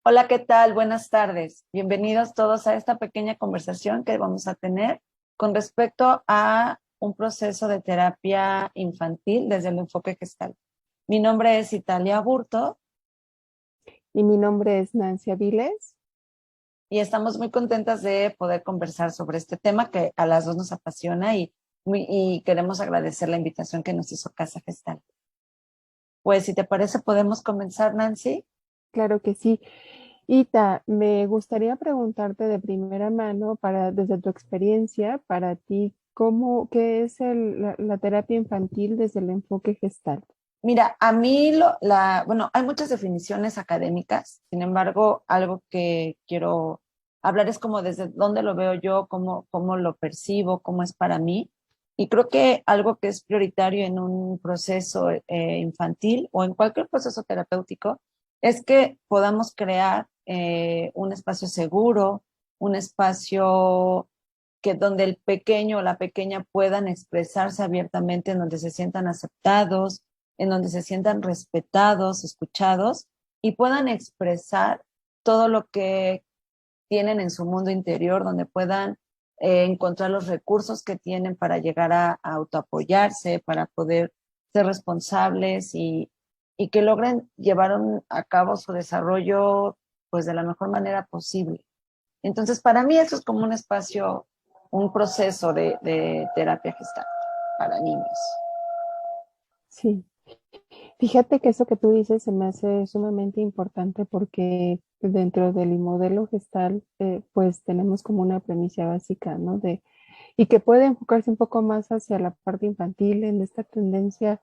Hola, ¿qué tal? Buenas tardes. Bienvenidos todos a esta pequeña conversación que vamos a tener con respecto a un proceso de terapia infantil desde el enfoque gestal. Mi nombre es Italia Burto Y mi nombre es Nancy Aviles. y estamos muy contentas de poder conversar sobre este tema que a las dos nos apasiona y queremos agradecer la invitación que nos hizo Casa Gestal. Pues si te parece, podemos comenzar, Nancy. Claro que sí. Ita, me gustaría preguntarte de primera mano, desde tu experiencia, para ti, ¿qué es la terapia infantil desde el enfoque gestal? Mira, a mí bueno, hay muchas definiciones académicas, sin embargo, algo que quiero hablar es como desde dónde lo veo yo, cómo lo percibo, cómo es para mí. Y creo que algo que es prioritario en un proceso infantil o en cualquier proceso terapéutico es que podamos crear un espacio seguro, un espacio que donde el pequeño o la pequeña puedan expresarse abiertamente, en donde se sientan aceptados, en donde se sientan respetados, escuchados y puedan expresar todo lo que tienen en su mundo interior, donde puedan encontrar los recursos que tienen para llegar a autoapoyarse, para poder ser responsables y que logren llevar a cabo su desarrollo pues de la mejor manera posible. Entonces, para mí eso es como un espacio, un proceso de terapia gestal para niños. Sí. Fíjate que eso que tú dices se me hace sumamente importante porque dentro del modelo gestal, pues tenemos como una premisa básica, ¿no? Y que puede enfocarse un poco más hacia la parte infantil en esta tendencia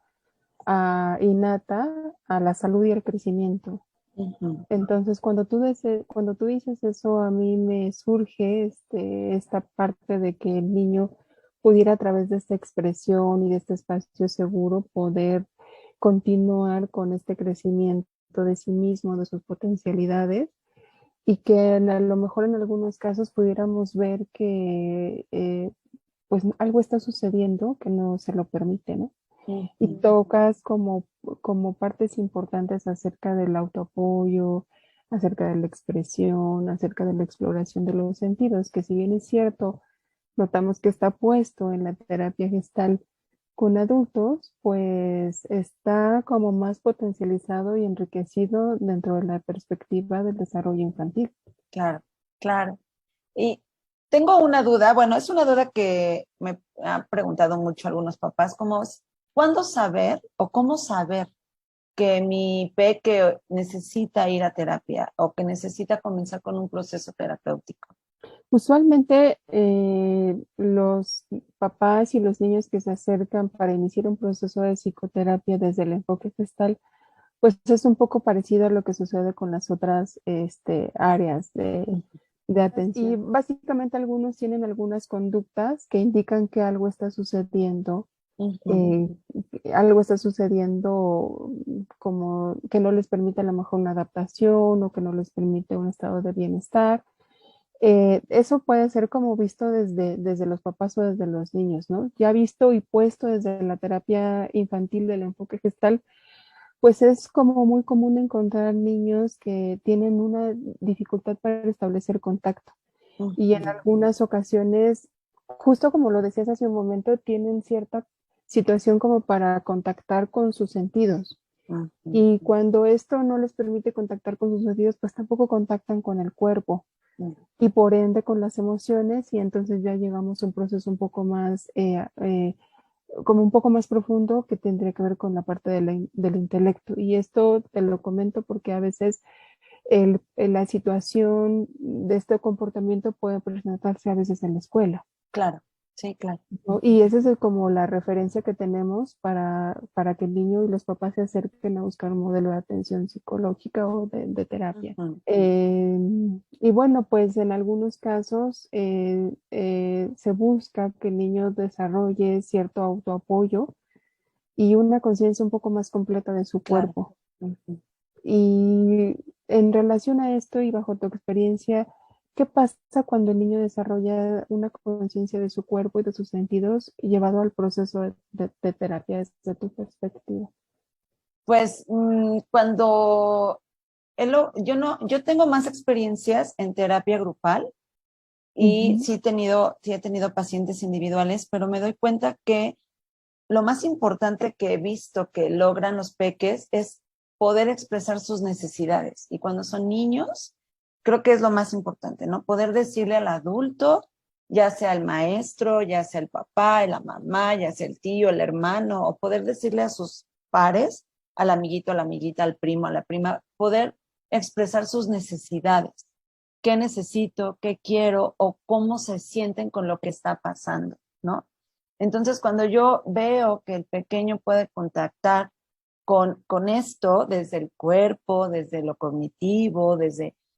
innata a la salud y al crecimiento. Ujú. Entonces, cuando tú dices eso, a mí me surge esta parte de que el niño pudiera a través de esta expresión y de este espacio seguro poder continuar con este crecimiento de sí mismo, de sus potencialidades, y que a lo mejor en algunos casos pudiéramos ver que pues algo está sucediendo que no se lo permite, ¿no? Y Ujú. tocas como partes importantes acerca del autoapoyo, acerca de la expresión, acerca de la exploración de los sentidos, que si bien es cierto, notamos que está puesto en la terapia gestal con adultos, pues está como más potencializado y enriquecido dentro de la perspectiva del desarrollo infantil. Claro, claro. Y tengo una duda, bueno, es una duda que me han preguntado mucho algunos papás, como ¿cuándo saber o cómo saber que mi peque necesita ir a terapia o que necesita comenzar con un proceso terapéutico? Usualmente los papás y los niños que se acercan para iniciar un proceso de psicoterapia desde el enfoque gestal, pues es un poco parecido a lo que sucede con las otras áreas de atención. Y básicamente algunos tienen algunas conductas que indican que Ujú. eh, algo está sucediendo como que no les permite a lo mejor una adaptación o que no les permite un estado de bienestar. Eso puede ser como visto desde los papás o desde los niños, ¿no? Ya visto y puesto desde la terapia infantil del enfoque gestal, pues es como muy común encontrar niños que tienen una dificultad para establecer contacto y en Ujú. algunas ocasiones, justo como lo decías hace un momento, tienen cierta situación como para contactar con sus sentidos. Ujú. Y cuando esto no les permite contactar con sus sentidos, pues tampoco contactan con el cuerpo Ujú. y por ende con las emociones y entonces ya llegamos a un proceso un poco más, como un poco más profundo que tendría que ver con la parte del intelecto. Y esto te lo comento porque a veces la situación de este comportamiento puede presentarse a veces en la escuela, Claro, sí, claro. ¿no? Y esa es como la referencia que tenemos para que el niño y los papás se acerquen a buscar un modelo de atención psicológica o de terapia. Ujú. Y bueno, pues en algunos casos se busca que el niño desarrolle cierto autoapoyo y una conciencia un poco más completa de su Claro. cuerpo. Ujú. Y en relación a esto y bajo tu experiencia, ¿qué pasa cuando el niño desarrolla una conciencia de su cuerpo y de sus sentidos llevado al proceso de terapia desde tu perspectiva? Pues cuando yo tengo más experiencias en terapia grupal y Ujú. sí he tenido pacientes individuales, pero me doy cuenta que lo más importante que he visto que logran los peques es poder expresar sus necesidades. Y cuando son niños, creo que es lo más importante, ¿no? Poder decirle al adulto, ya sea el maestro, ya sea el papá, la mamá, ya sea el tío, el hermano, o poder decirle a sus pares, al amiguito, a la amiguita, al primo, a la prima, poder expresar sus necesidades. ¿Qué necesito? ¿Qué quiero? O cómo se sienten con lo que está pasando, ¿no? Entonces, cuando yo veo que el pequeño puede contactar con esto desde el cuerpo, desde lo cognitivo,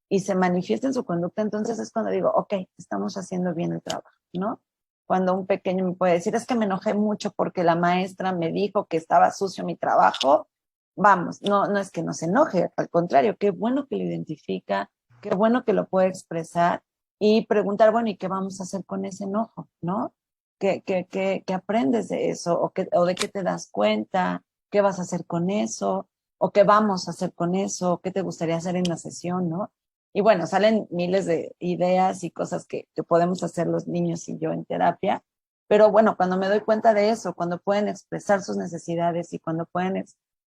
y se manifiesta en su conducta, entonces es cuando digo, ok, estamos haciendo bien el trabajo, ¿no? Cuando un pequeño me puede decir, es que me enojé mucho porque la maestra me dijo que estaba sucio mi trabajo, vamos, no es que no se enoje, al contrario, qué bueno que lo identifica, qué bueno que lo puede expresar y preguntar, bueno, ¿y qué vamos a hacer con ese enojo, no? ¿Qué aprendes de eso? ¿O de qué te das cuenta? ¿Qué vas a hacer con eso? ¿O qué vamos a hacer con eso? ¿Qué te gustaría hacer en la sesión, no? Y bueno, salen miles de ideas y cosas que podemos hacer los niños y yo en terapia. Pero bueno, cuando me doy cuenta de eso, cuando pueden expresar sus necesidades y cuando pueden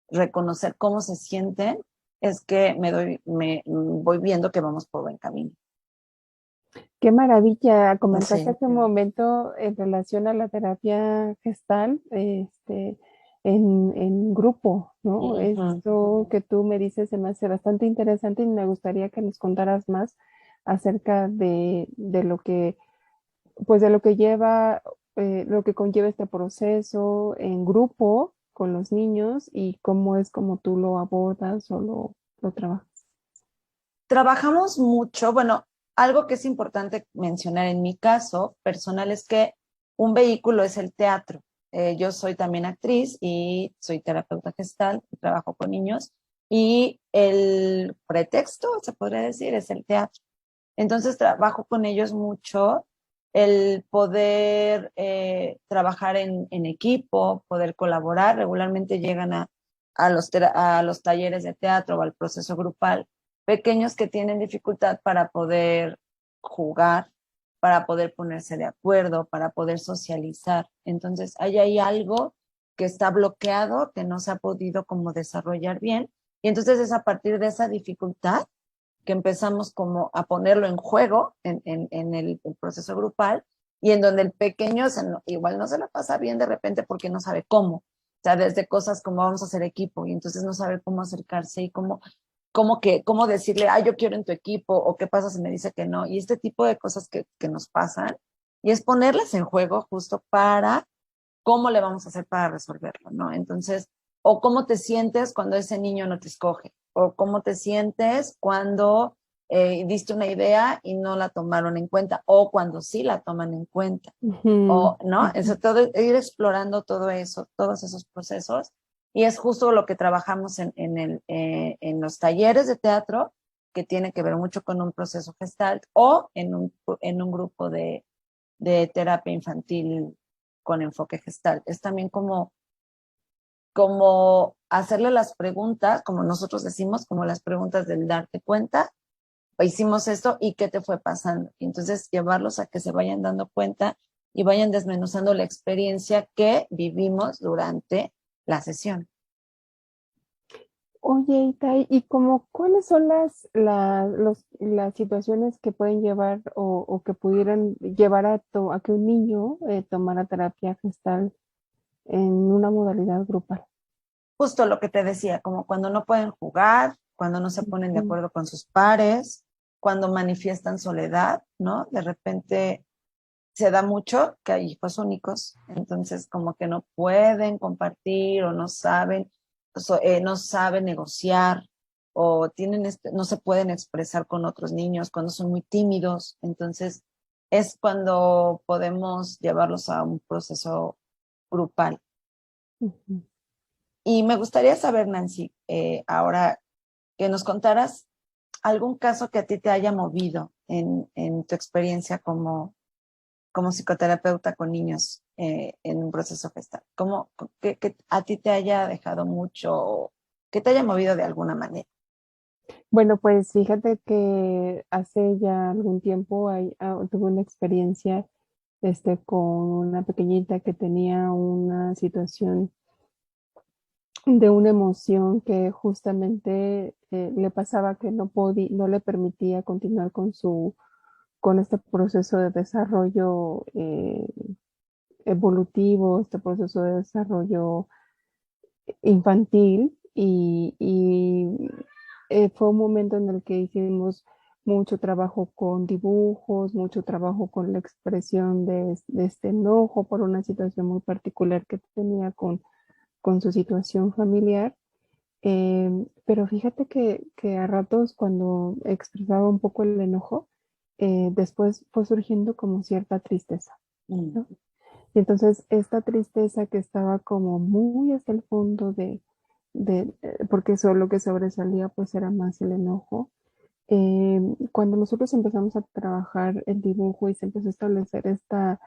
reconocer cómo se sienten, es que me voy viendo que vamos por buen camino. Qué maravilla. Comentaste Sí. hace un momento en relación a la terapia gestal, en grupo, ¿no? Ujú. Esto que tú me dices se me hace bastante interesante y me gustaría que nos contaras más acerca de lo que, pues de lo que lleva, lo que conlleva este proceso en grupo con los niños y cómo es como tú lo abordas o lo trabajas. Trabajamos mucho, bueno, algo que es importante mencionar en mi caso personal es que un vehículo es el teatro. Yo soy también actriz y soy terapeuta gestal, trabajo con niños y el pretexto, se podría decir, es el teatro. Entonces trabajo con ellos mucho el poder trabajar en equipo, poder colaborar. Regularmente llegan a los talleres de teatro o al proceso grupal pequeños que tienen dificultad para poder jugar, para poder ponerse de acuerdo, para poder socializar. Entonces, ahí hay algo que está bloqueado, que no se ha podido como desarrollar bien. Y entonces es a partir de esa dificultad que empezamos como a ponerlo en juego en el proceso grupal y en donde el pequeño igual no se lo pasa bien de repente porque no sabe cómo. O sea, desde cosas como vamos a hacer equipo y entonces no sabe cómo acercarse y cómo decirle, yo quiero en tu equipo o qué pasa si me dice que no. Y este tipo de cosas que nos pasan y es ponerlas en juego justo para cómo le vamos a hacer para resolverlo, ¿no? Entonces, o cómo te sientes cuando ese niño no te escoge, o cómo te sientes cuando diste una idea y no la tomaron en cuenta, o cuando sí la toman en cuenta, Ujú, o, ¿no? ujú. Eso todo, ir explorando todo eso, todos esos procesos, y es justo lo que trabajamos en los talleres de teatro, que tiene que ver mucho con un proceso gestal, o en un grupo de terapia infantil con enfoque gestal. Es también como hacerle las preguntas, como nosotros decimos, como las preguntas del darte cuenta, hicimos esto y qué te fue pasando. Y entonces llevarlos a que se vayan dando cuenta y vayan desmenuzando la experiencia que vivimos durante la sesión. Oye, Itai, ¿y como cuáles son las situaciones que pueden llevar o que pudieran llevar a que un niño tomara terapia gestal en una modalidad grupal? Justo lo que te decía, como cuando no pueden jugar, cuando no se ponen de Ujú, acuerdo con sus pares, cuando manifiestan soledad, ¿no? De repente se da mucho que hay hijos únicos, entonces como que no pueden compartir o no saben negociar o no se pueden expresar con otros niños cuando son muy tímidos, entonces es cuando podemos llevarlos a un proceso grupal. ujú. Y me gustaría saber, Nancy, ahora que nos contaras algún caso que a ti te haya movido en tu experiencia como psicoterapeuta con niños en un proceso gestal. Que a ti te haya dejado mucho, que te haya movido de alguna manera? Bueno, pues fíjate que hace ya algún tiempo tuve una experiencia con una pequeñita que tenía una situación de una emoción que justamente le pasaba que no le permitía continuar con este proceso de desarrollo evolutivo, este proceso de desarrollo infantil y fue un momento en el que hicimos mucho trabajo con dibujos, mucho trabajo con la expresión de este enojo por una situación muy particular que tenía con su situación familiar. Pero fíjate que a ratos cuando expresaba un poco el enojo, después fue surgiendo como cierta tristeza, Mm, ¿no? Y entonces esta tristeza que estaba como muy hasta el fondo porque eso lo que sobresalía pues era más el enojo. Cuando nosotros empezamos a trabajar el dibujo y se empezó a establecer esta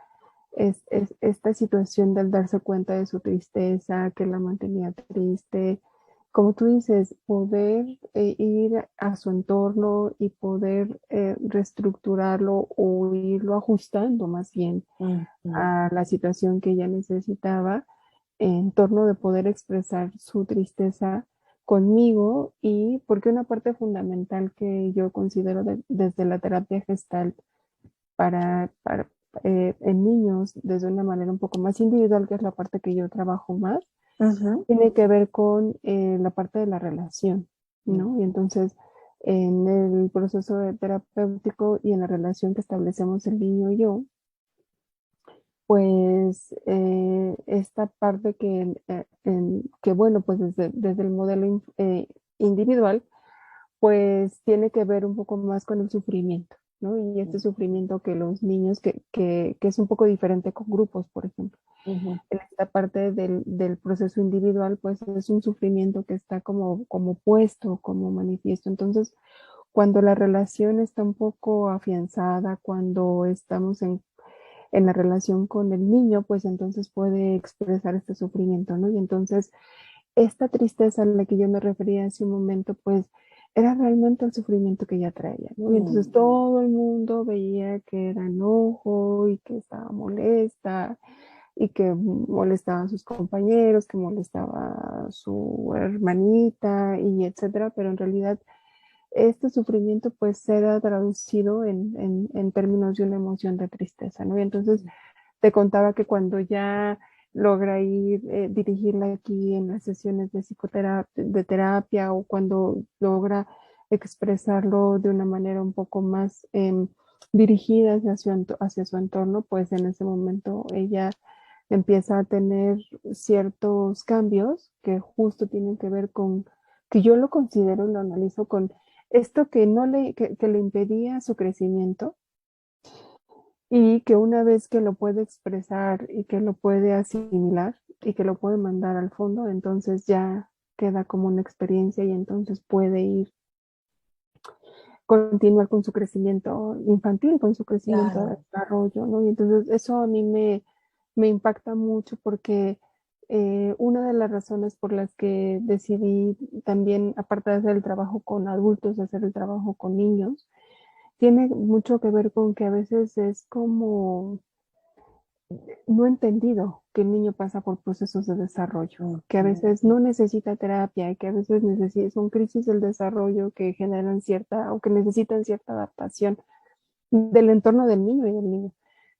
situación del darse cuenta de su tristeza, que la mantenía triste, como tú dices, poder ir a su entorno y poder reestructurarlo o irlo ajustando más bien mm, mm, a la situación que ella necesitaba en torno de poder expresar su tristeza conmigo y porque una parte fundamental que yo considero desde la terapia gestalt para en niños desde una manera un poco más individual, que es la parte que yo trabajo más, ujú, tiene que ver con la parte de la relación, mm, ¿no? Y entonces, en el proceso terapéutico y en la relación que establecemos el niño y yo, pues esta parte que bueno, pues desde el modelo individual, pues tiene que ver un poco más con el sufrimiento, ¿no? Y este mm, sufrimiento que los niños, que es un poco diferente con grupos, por ejemplo. ujú, En esta parte del proceso individual, pues es un sufrimiento que está como puesto, como manifiesto. Entonces, cuando la relación está un poco afianzada, cuando estamos en la relación con el niño, pues entonces puede expresar este sufrimiento, ¿no? Y entonces esta tristeza a la que yo me refería hace un momento, pues era realmente el sufrimiento que ella traía, ¿no? Y entonces mm, todo el mundo veía que era enojo y que estaba molesta y que molestaba a sus compañeros, que molestaba a su hermanita y etcétera, pero en realidad este sufrimiento pues era traducido en términos de una emoción de tristeza, ¿no? Y entonces te contaba que cuando ya logra ir, dirigirla aquí en las sesiones de psicoterapia, de terapia, o cuando logra expresarlo de una manera un poco más dirigida hacia su entorno, pues en ese momento ella empieza a tener ciertos cambios que justo tienen que ver con, que yo lo considero, lo analizo con esto que le impedía su crecimiento y que una vez que lo puede expresar y que lo puede asimilar y que lo puede mandar al fondo, entonces ya queda como una experiencia y entonces puede ir, continuar con su crecimiento infantil, con su crecimiento de claro. desarrollo, ¿no? Y entonces eso a mí me impacta mucho porque una de las razones por las que decidí también, aparte de hacer el trabajo con adultos, hacer el trabajo con niños, tiene mucho que ver con que a veces es como no entendido que el niño pasa por procesos de desarrollo, Mm, que a mm, veces no necesita terapia y que a veces son crisis del desarrollo que generan cierta o que necesitan cierta adaptación del entorno del niño y del niño.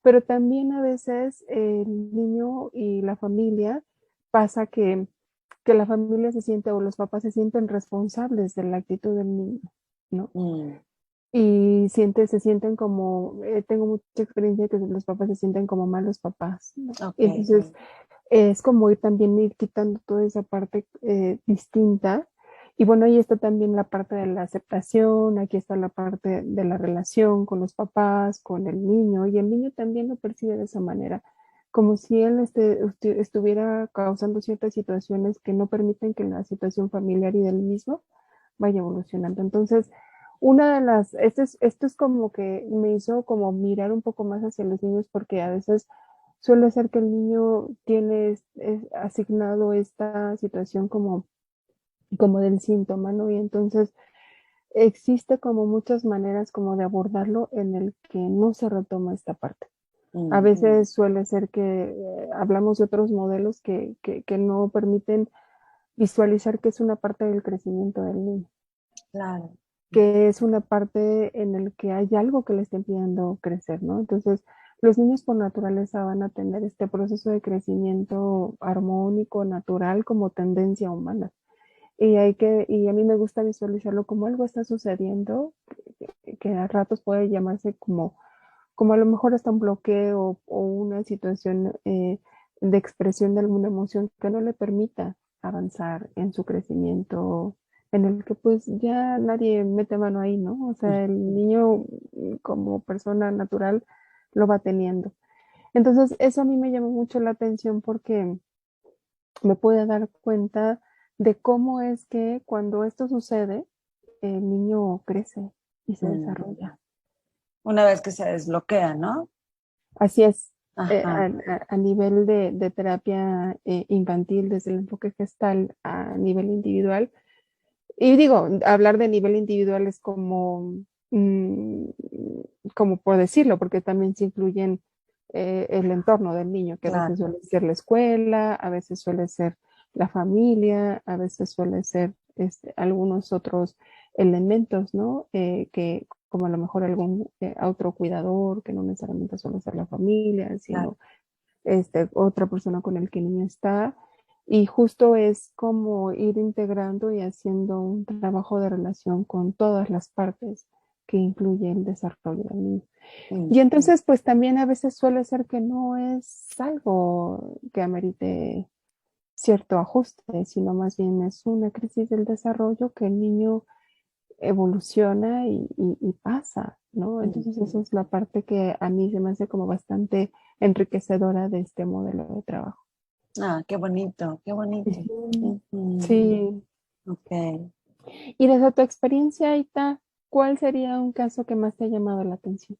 Pero también a veces el niño y la familia pasa que la familia se siente o los papás se sienten responsables de la actitud del niño, ¿no? mm, Y se sienten como, tengo mucha experiencia que los papás se sienten como malos papás, ¿no? Y ok. entonces es como ir también ir quitando toda esa parte distinta. Y bueno, ahí está también la parte de la aceptación, aquí está la parte de la relación con los papás, con el niño, y el niño también lo percibe de esa manera, como si él estuviera causando ciertas situaciones que no permiten que la situación familiar y del mismo vaya evolucionando. Entonces, una de las, esto es como que me hizo como mirar un poco más hacia los niños porque a veces suele ser que el niño tiene asignado esta situación como del síntoma, ¿no? Y entonces existe como muchas maneras como de abordarlo en el que no se retoma esta parte. A veces suele ser que hablamos de otros modelos que no permiten visualizar que es una parte del crecimiento del niño, Claro. que es una parte en el que hay algo que le está impidiendo crecer, ¿no? Entonces, los niños por naturaleza van a tener este proceso de crecimiento armónico, natural, como tendencia humana. Y a mí me gusta visualizarlo como algo está sucediendo, que a ratos puede llamarse como a lo mejor hasta un bloqueo o una situación de expresión de alguna emoción que no le permita avanzar en su crecimiento, en el que pues ya nadie mete mano ahí, ¿no? O sea, el niño como persona natural lo va teniendo. Entonces, eso a mí me llamó mucho la atención porque me pude dar cuenta de cómo es que cuando esto sucede, el niño crece y se Mm. desarrolla. Una vez que se desbloquea, ¿no? Así es, Ajá, a nivel de terapia infantil, desde el enfoque gestal a nivel individual. Y digo, hablar de nivel individual es mm, como por decirlo, porque también se incluyen el entorno del niño, que a veces claro, suele ser la escuela, a veces suele ser la familia, a veces suele ser algunos otros elementos, ¿no? Que como a lo mejor algún otro cuidador, que no necesariamente suele ser la familia, claro. sino otra persona con el que el niño está. Y justo es como ir integrando y haciendo un trabajo de relación con todas las partes que incluye el desarrollo del niño. Mm. Y entonces, pues también a veces suele ser que no es algo que amerite cierto ajuste, sino más bien es una crisis del desarrollo que el niño evoluciona y pasa, ¿no? Entonces esa es la parte que a mí se me hace como bastante enriquecedora de este modelo de trabajo. Ah, qué bonito, qué bonito. Ujú. Ujú. Sí. Ok. Y desde tu experiencia, Aita, ¿cuál sería un caso que más te ha llamado la atención?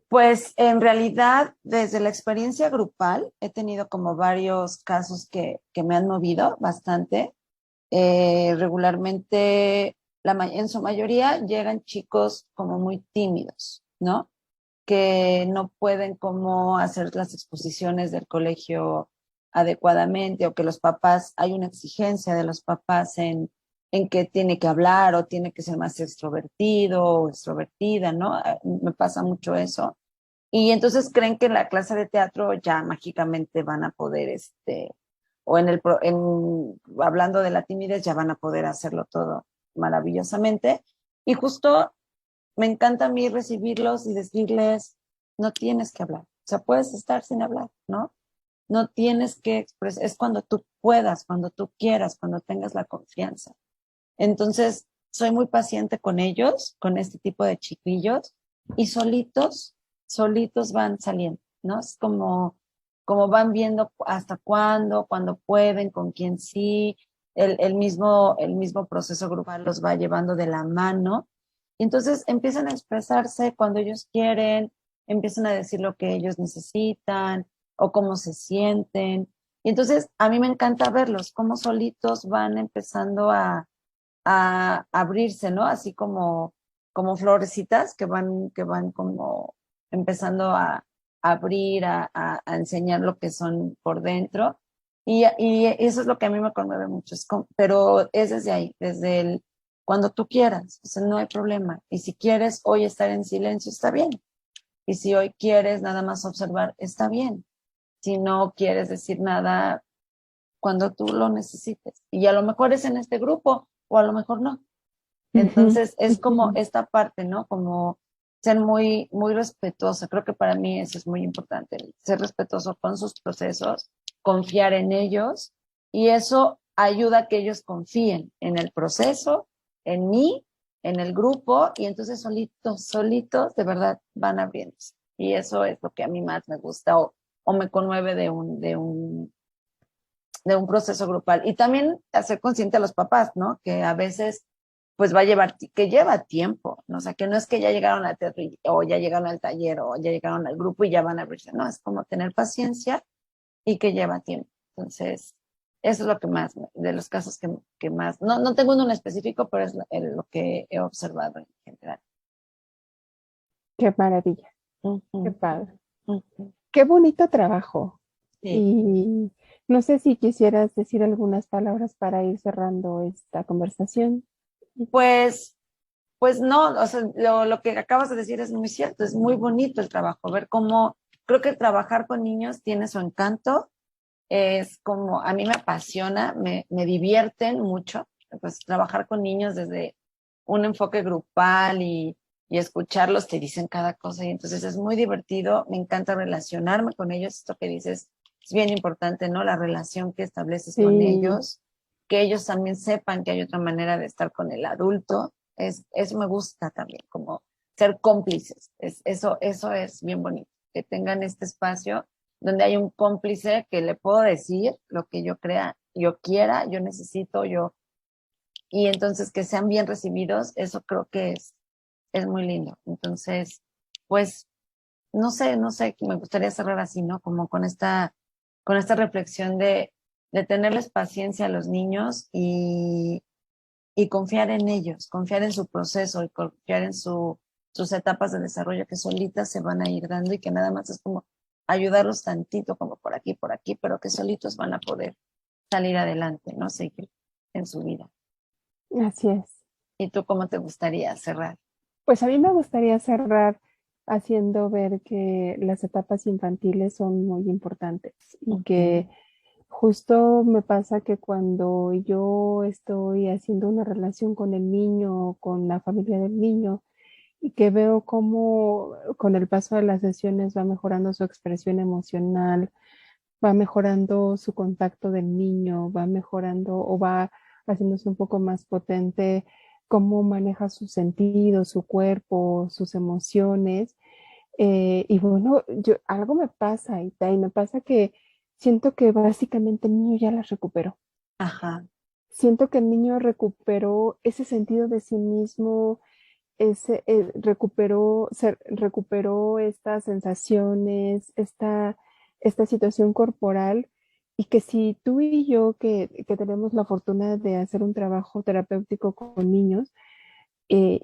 Pues en realidad, desde la experiencia grupal, he tenido como varios casos que me han movido bastante. Regularmente, en su mayoría, llegan chicos como muy tímidos, ¿no? Que no pueden como hacer las exposiciones del colegio adecuadamente o que los papás, hay una exigencia de los papás en que tiene que hablar o tiene que ser más extrovertido o extrovertida, ¿no? Me pasa mucho eso. Y entonces creen que en la clase de teatro ya mágicamente van a poder, o hablando de la timidez, ya van a poder hacerlo todo maravillosamente. Y justo me encanta a mí recibirlos y decirles, no tienes que hablar, o sea, puedes estar sin hablar, ¿no? No tienes que expresar, es cuando tú puedas, cuando tú quieras, cuando tengas la confianza. Entonces, soy muy paciente con ellos, con este tipo de chiquillos, y solitos van saliendo, ¿no? Es como van viendo hasta cuándo pueden, con quién sí, el mismo proceso grupal los va llevando de la mano. Y entonces empiezan a expresarse cuando ellos quieren, empiezan a decir lo que ellos necesitan o cómo se sienten. Y entonces a mí me encanta verlos, cómo solitos van empezando a abrirse, ¿no? Así como florecitas que van como empezando a abrir, a enseñar lo que son por dentro. Y eso es lo que a mí me conmueve mucho, pero es desde ahí, cuando tú quieras, o sea, no hay problema. Y si quieres hoy estar en silencio, está bien. Y si hoy quieres nada más observar, está bien. Si no quieres decir nada, cuando tú lo necesites. Y a lo mejor es en este grupo o a lo mejor no. Ujú, Entonces es como ujú, esta parte, ¿no? Como ser muy, muy respetuosa. Creo que para mí eso es muy importante, ser respetuoso con sus procesos, confiar en ellos y eso ayuda a que ellos confíen en el proceso, en mí, en el grupo y entonces solitos, de verdad van abriéndose. Y eso es lo que a mí más me gusta o me conmueve de un proceso grupal. Y también hacer consciente a los papás, ¿no? Que a veces pues que lleva tiempo, ¿no? O sea, que no es que ya llegaron al teatro o ya llegaron al taller o ya llegaron al grupo y ya van a abrirse, no, es como tener paciencia y que lleva tiempo. Entonces, Eso es lo que más, de los casos que más, no tengo uno en específico, pero es lo que he observado en general. Qué maravilla, qué Ujú, padre. ujú. Qué bonito trabajo. Sí, Y no sé si quisieras decir algunas palabras para ir cerrando esta conversación. pues, pues no, o sea, lo que acabas de decir es muy cierto, es muy bonito el trabajo, ver cómo, creo que trabajar con niños tiene su encanto, es como, a mí me apasiona, me divierten mucho, pues trabajar con niños desde un enfoque grupal y escucharlos, te dicen cada cosa y entonces es muy divertido, me encanta relacionarme con ellos, esto que dices es bien importante, ¿no? La relación que estableces con Sí, ellos, que ellos también sepan que hay otra manera de estar con el adulto, eso me gusta también, como ser cómplices, eso es bien bonito, que tengan este espacio donde hay un cómplice que le puedo decir lo que yo crea, yo quiera, yo necesito, y entonces que sean bien recibidos, eso creo que es muy lindo. Entonces, pues, no sé, me gustaría cerrar así, ¿no? Como con esta reflexión de tenerles paciencia a los niños y confiar en ellos, confiar en su proceso y confiar en sus etapas de desarrollo que solitas se van a ir dando y que nada más es como ayudarlos tantito como por aquí, pero que solitos van a poder salir adelante, ¿no? Seguir en su vida. así es. ¿Y tú cómo te gustaría cerrar? Pues a mí me gustaría cerrar haciendo ver que las etapas infantiles son muy importantes y que Ujú, justo me pasa que cuando yo estoy haciendo una relación con el niño, con la familia del niño, y que veo cómo con el paso de las sesiones va mejorando su expresión emocional, va mejorando su contacto del niño, va mejorando o va haciéndose un poco más potente, cómo maneja sus sentidos, su cuerpo, sus emociones. Y bueno, algo me pasa, y me pasa que siento que básicamente el niño ya las recuperó. ajá, Siento que el niño recuperó ese sentido de sí mismo, recuperó estas sensaciones, esta situación corporal, y que si tú y yo que tenemos la fortuna de hacer un trabajo terapéutico con niños, eh,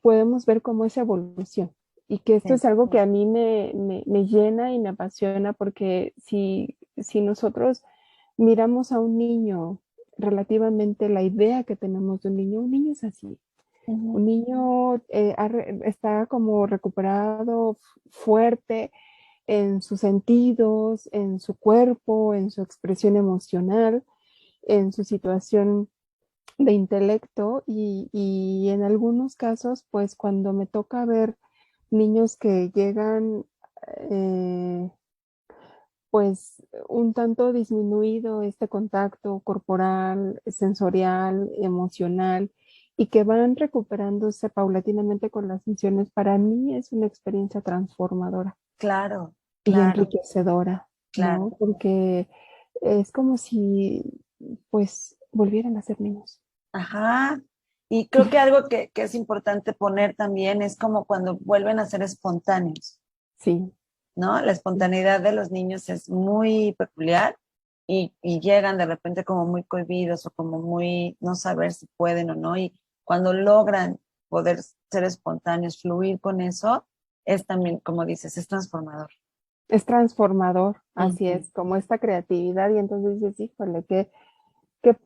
podemos ver como esa evolución. Y que esto sí, es algo que a mí me llena y me apasiona porque si nosotros miramos a un niño relativamente la idea que tenemos de un niño es así. ujú, Un niño está como recuperado, fuerte en sus sentidos, en su cuerpo, en su expresión emocional, en su situación de intelecto y en algunos casos, pues cuando me toca ver niños que llegan eh, pues un tanto disminuido este contacto corporal, sensorial, emocional y que van recuperándose paulatinamente con las misiones, para mí es una experiencia transformadora claro, y claro, enriquecedora, claro, ¿no? Porque es como si pues volvieran a ser niños. ajá. Y creo que algo que es importante poner también es como cuando vuelven a ser espontáneos. Sí, ¿No? La espontaneidad de los niños es muy peculiar y llegan de repente como muy cohibidos o como muy no saber si pueden o no. Y cuando logran poder ser espontáneos, fluir con eso, es también, como dices, es transformador. es transformador, así Ujú, es, como esta creatividad y entonces dices, híjole, qué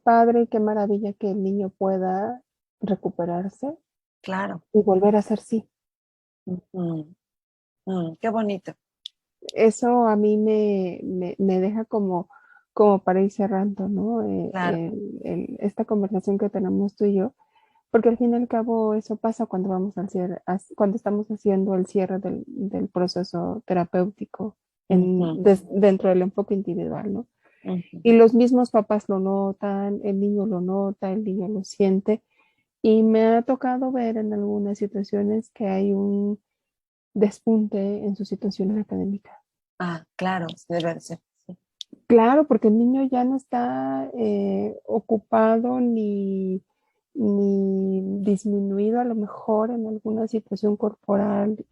padre, qué maravilla que el niño pueda recuperarse claro. y volver a ser sí. Ujú, qué bonito. Eso a mí me deja como para ir cerrando, ¿no? Claro. Esta conversación que tenemos tú y yo, porque al fin y al cabo eso pasa cuando vamos al cierre, cuando estamos haciendo el cierre del proceso terapéutico Ujú, dentro del enfoque individual, ¿no? ujú. Y los mismos papás lo notan, el niño lo nota, el niño lo siente, y me ha tocado ver en algunas situaciones que hay un despunte en su situación académica. Ah, claro, debe de ser. Sí. Claro, porque el niño ya no está ocupado ni disminuido a lo mejor en alguna situación corporal,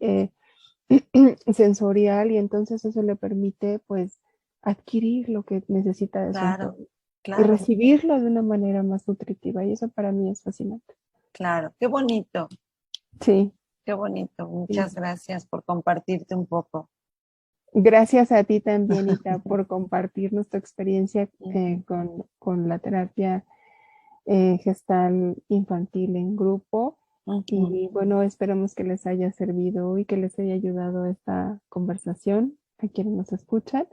sensorial, y entonces eso le permite pues adquirir lo que necesita de su Claro, entorno y claro, recibirlo de una manera más nutritiva. Y eso para mí es fascinante. claro. Qué bonito, Sí, qué bonito. sí. Muchas gracias por compartirte un poco. Gracias a ti también, Ita, por compartirnos tu experiencia Ujú, con la terapia gestal infantil en grupo. ujú. Y bueno, esperamos que les haya servido y que les haya ayudado esta conversación a quienes nos escuchan.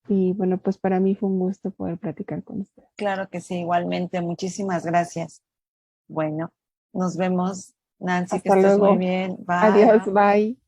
Y bueno, pues para mí fue un gusto poder platicar con ustedes. Claro que sí, igualmente. Muchísimas gracias. Bueno, nos vemos. Nancy, que Hasta estés muy luego. bien. Bye. Adiós, bye.